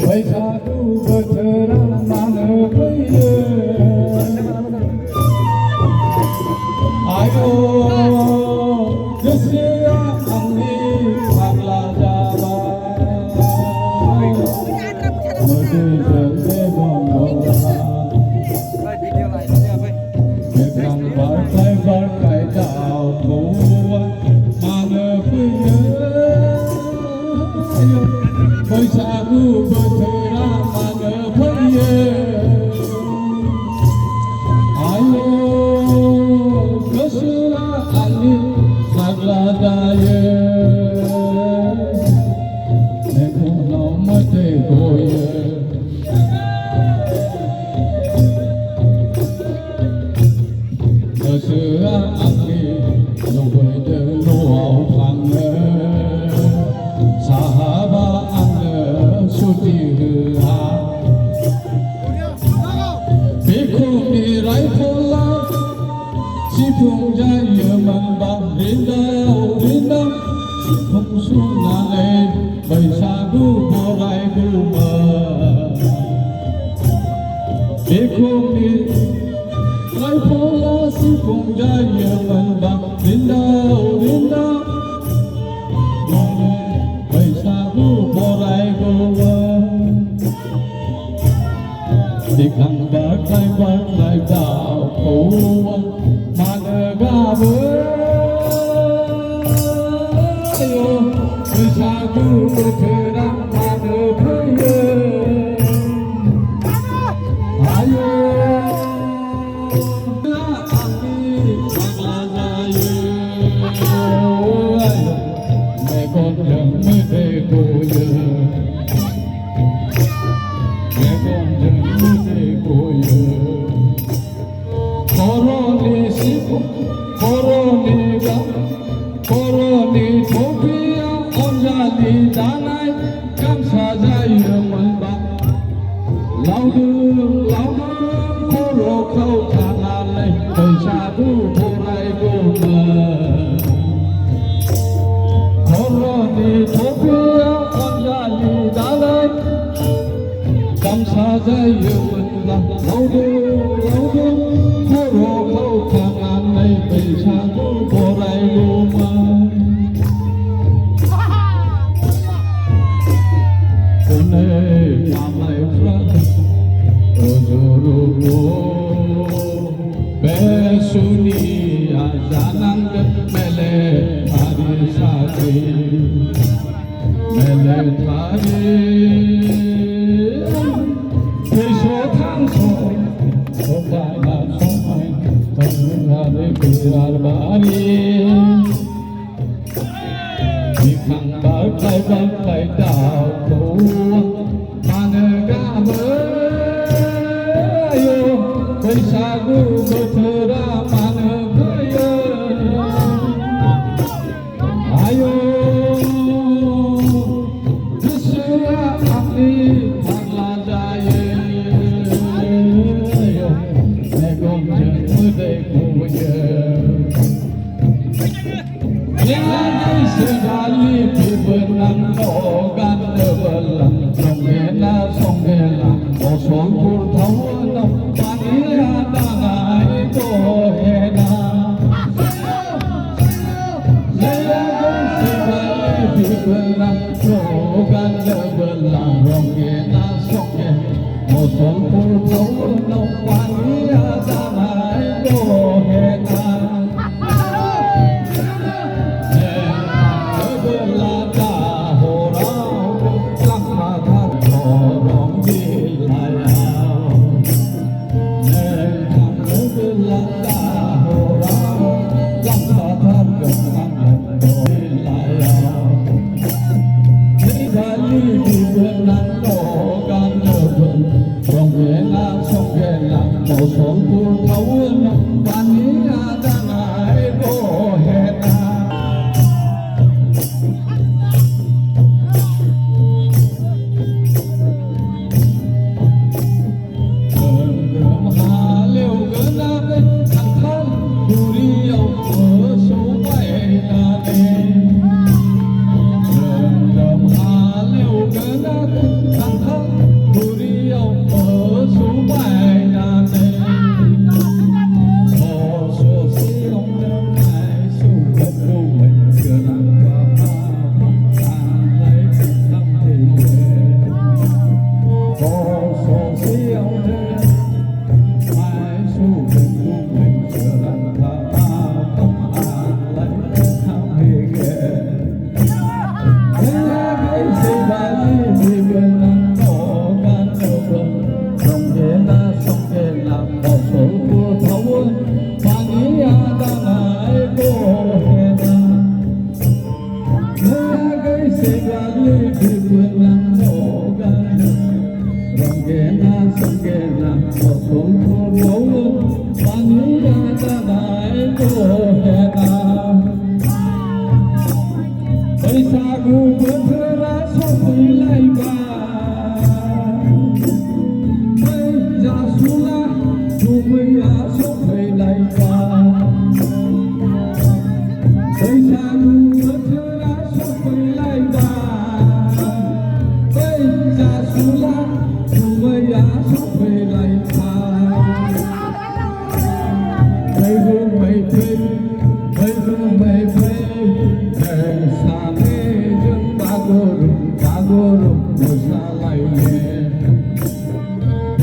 बैसागु बोथोरा मानो फैयो आयो गोसोआ आंनि फाग्ला जाबाय मोदैजों मेगन मोहा गोजां बारखाय बारखाय दाउखौआ मानो फैयो बैसागु बोथोरा मानो फैयो आयो गोसोआ आंनि फाग्ला जायो मेगनाव मोदै गयो गोसोआ आंनि लुबैदों न'आव थांनो साहाबा आंनो सुटि होआ बिखुंनि राइफला सिफुं जायोमोनबा रिन्दाव रिन्दाव सिफुं सुनानै बैसागु बरायगौमोन बिखुंनि राइफला सिफुं जायोमोनबा रिन्दाव रिन्दाव बैसागु बरायगौमोन बिखां बारखाय बारखाय दाउखौआ मानो गाबो बैसागु बोथोरा मानो फैयो आयो आंनि फाग्ला जायो मेगनजों मोदै गयो मेगनजों मोदै गयो खर'नि सिफुं खर'नि टफियाव अनजालि दानाय गामसा जायोमोनबा लावदुम लावदुम खर'खौ खानानै बैसागु बरायगौमोन खर'नि टफियाव अनजालि दानाय गामसा जायोमोनब्ला लावदुम लावदुम खर'खौ खानानै बैसागु बरायगौमोन हनै मालायफ्रा रुजु बे सुनिया जानांगोन मेले थारि साख्रि मेले थारि समायना समायना बिरार बारि बिखां बारखाय बारखाय दाउखौआ मानो गाबो आयो बैसागु बोथोरा मानो फैयो आयो गोसोआ आंनि फाग्ला जायो मेगनजों मोदै गयो सेदालि बिबोनांगौ गाननोबोला संगेला संगेला असलपुर टाउनाव पानिया दानाय दहेना सेदालि बिबोनांगौ गाननोबोला रंगेला संगेला असलपुर टाउनाव पानिया दानाय दहेना From na songke na mosol purno paniya tanai ko he na Baisagu bothra sopai lai ba ja sula sumaya sopai lai ba Baisagu bothra sopai lai ba ja sula sumaya sopai lai ba Mai gu mai phe Guru Musalai le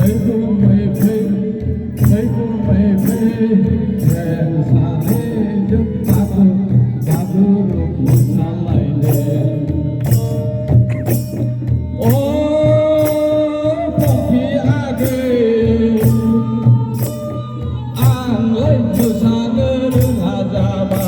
Hey Guru mai phe Ren sa ne jum Guru Musalai le Oh Popi age Ang lai Musane Hajaba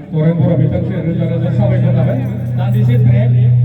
Orang-orang bilang saya roja-roja sampai ke mana? Tadi sih trek